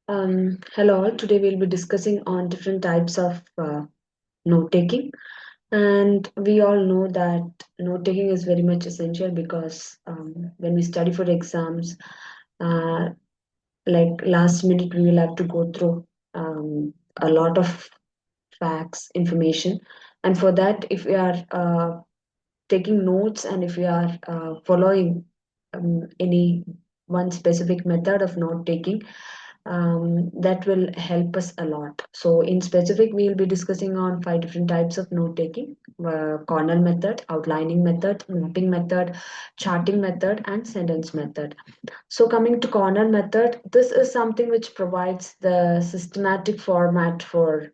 Hello all. Today we'll be discussing on different types of note taking, and we all know that note taking is very much essential because when we study for exams, uh, like last minute, we will have to go through a lot of facts, information, and for that, if we are taking notes and if we are following any one specific method of note taking, that will help us a lot. So in specific, we will be discussing on five different types of note taking: corner method, outlining method, mapping method, charting method, and sentence method. So coming to corner method, this is something which provides the systematic format for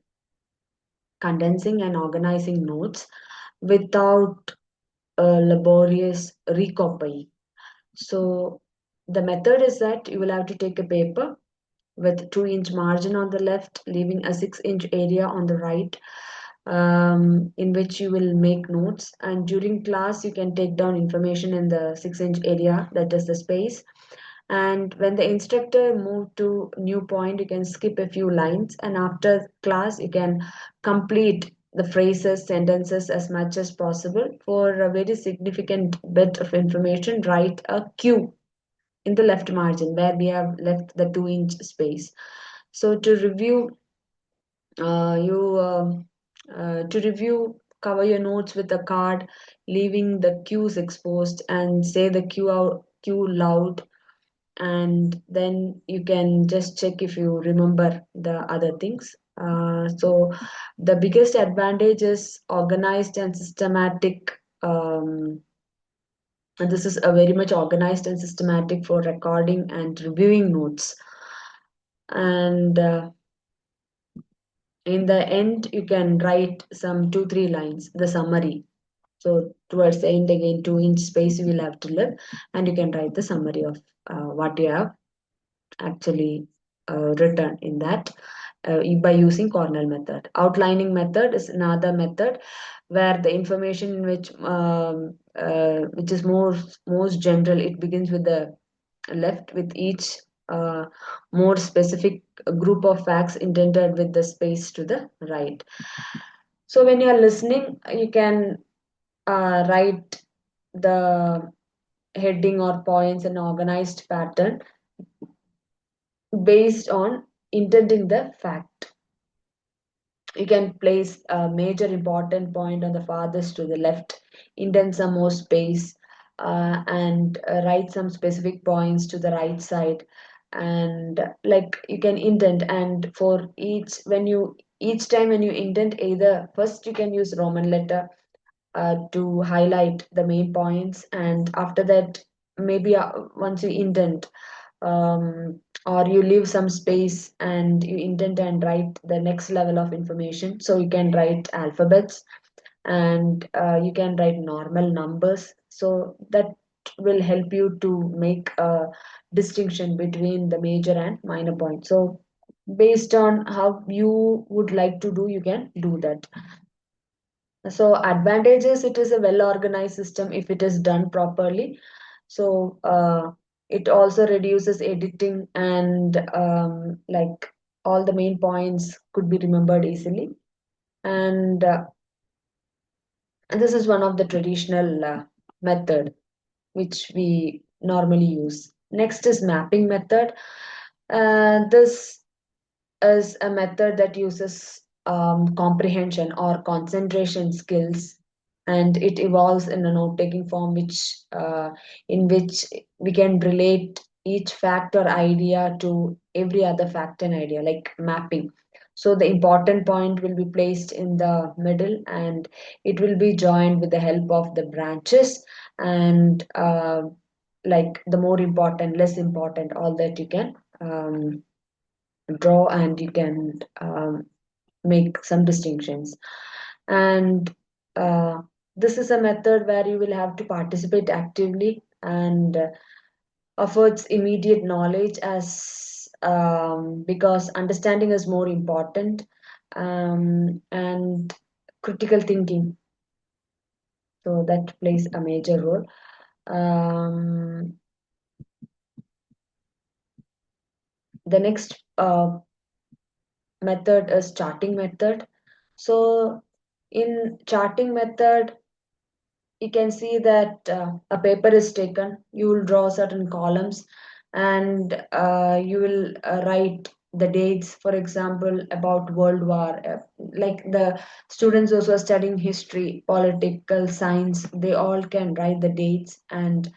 condensing and organizing notes without a laborious recopy. So the method is that you will have to take a paper with 2-inch margin on the left, leaving a 6-inch area on the right, in which you will make notes. And during class, you can take down information in the 6-inch area, that is the space. And when the instructor move to new point, you can skip a few lines. And after class, you can complete the phrases, sentences as much as possible. For a very significant bit of information, write a Q in the left margin where we have left the 2-inch space. So you to review, cover your notes with a card, leaving the cues exposed, and say the cue loud, and then you can just check if you remember the other things. So the biggest advantage is organized and systematic. And this is a very much organized and systematic for recording and reviewing notes. And in the end, you can write some 2 3 lines, the summary. So towards the end again, 2-inch space you will have to leave, and you can write the summary of what you have actually written in that by using Cornell method. Outlining method is another method where the information in which is most general. It begins with the left, with each uh, more specific group of facts intended with the space to the right. So when you are listening, you can write the heading or points in organized pattern based on intending the fact. You can place a major important point on the farthest to the left, indent some more space, and write some specific points to the right side. And like you can indent, and for each time when you indent, either first you can use Roman letter to highlight the main points, and after that, maybe once you indent, or you leave some space and you indent and write the next level of information. So you can write alphabets, and you can write normal numbers, so that will help you to make a distinction between the major and minor points. So based on how you would like to do, you can do that. So advantages, it is a well organized system if it is done properly. So it also reduces editing, and like all the main points could be remembered easily. And this is one of the traditional method which we normally use. Next is mapping method. This is a method that uses comprehension or concentration skills, and it evolves in a note-taking form, in which we can relate each fact or idea to every other fact and idea, like mapping. So the important point will be placed in the middle, and it will be joined with the help of the branches, and like the more important, less important, all that you can draw, and you can make some distinctions. And this is a method where you will have to participate actively, and affords immediate knowledge, as because understanding is more important, and critical thinking, so that plays a major role. the next method is charting method. So in charting method, you can see that a paper is taken, you will draw certain columns, and you will write the dates, for example, about world war, like the students also are studying history, political science, they all can write the dates and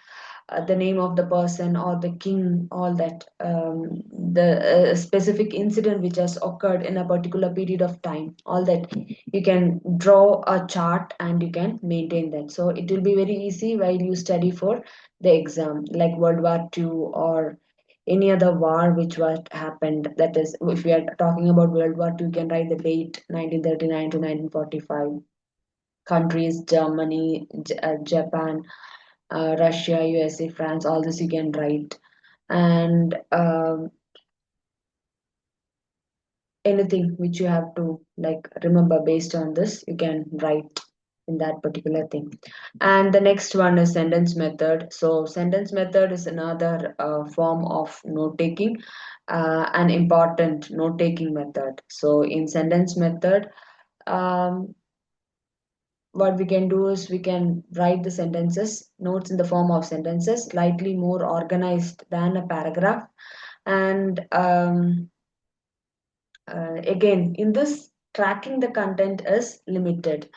the name of the person or the king, all that, the specific incident which has occurred in a particular period of time, all that you can draw a chart and you can maintain that. So it will be very easy while you study for the exam, like World War II or any other war which was happened. That is, if we are talking about World War II, you can write the date 1939 to 1945. Countries: Germany, Japan, Russia, USA, France, all this you can write. And anything which you have to like remember based on this, you can write in that particular thing. And the next one is sentence method. So sentence method is another form of note taking, an important note taking method. So in sentence method, um, what we can do is we can write the sentences, notes in the form of sentences, slightly more organized than a paragraph. And again, in this, tracking the content is limited.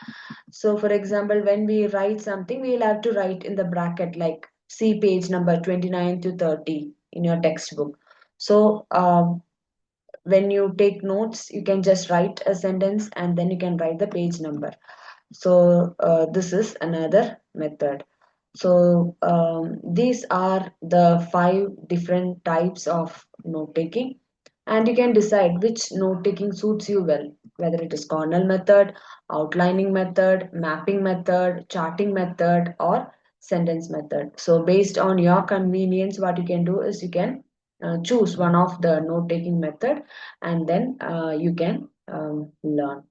So, for example, when we write something, we'll have to write in the bracket like see page number 29 to 30 in your textbook. So, when you take notes, you can just write a sentence and then you can write the page number. So this is another method. So these are the five different types of note taking, and you can decide which note taking suits you well, whether it is cornell method, outlining method, mapping method, charting method, or sentence method. So based on your convenience, what you can do is you can choose one of the note taking method, and then you can learn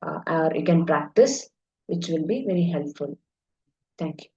or you can practice, which will be very helpful. Thank you.